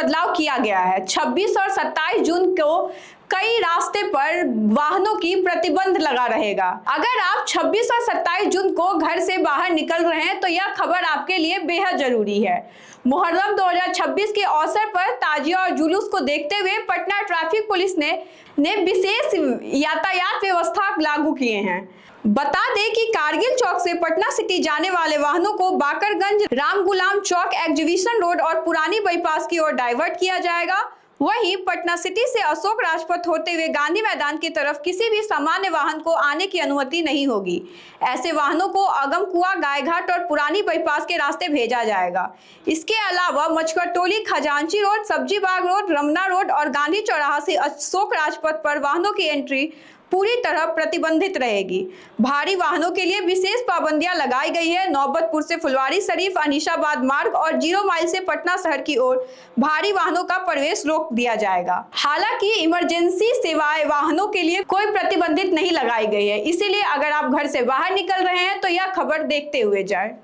बदलाव किया गया है। 26 और 27 जून को कई रास्ते पर वाहनों की प्रतिबंध लगा रहेगा। अगर आप 26 और 27 जून को घर से बाहर निकल रहे हैं तो यह खबर आपके लिए बेहद जरूरी है। मुहर्रम 2026 के अवसर पर ताजिया और जुलूस को देखते हुए पटना ट्रैफिक पुलिस ने विशेष यातायात व्यवस्था लागू किए हैं। बता दें कि कारगिल चौक से पटना सिटी जाने वाले वाहनों को बाकरगंज, राम गुलाम चौक, एग्जीबिशन रोड और पुरानी बाईपास की ओर डाइवर्ट किया जाएगा। वहीं पटना सिटी से अशोक राजपथ होते हुए गांधी मैदान की तरफ किसी भी सामान्य वाहन को आने की अनुमति नहीं होगी। ऐसे वाहनों को अगमकुआ, गायघाट और पुरानी बाईपास के रास्ते भेजा जाएगा। इसके अलावा मचकरटोली, खजांची रोड, सब्जी बाग रोड, रमना रोड और गांधी चौराहा से अशोक राजपथ पर वाहनों की एंट्री पूरी तरह प्रतिबंधित रहेगी। भारी वाहनों के लिए विशेष पाबंदियां लगाई गई है। नौबतपुर से फुलवारी शरीफ, अनीशाबाद मार्ग और 0 माइल से पटना शहर की ओर भारी वाहनों का प्रवेश रोक दिया जाएगा। हालांकि इमरजेंसी सेवाएं वाहनों के लिए कोई प्रतिबंधित नहीं लगाई गई है, इसीलिए अगर आप घर से बाहर निकल रहे हैं तो यह खबर देखते हुए जाए।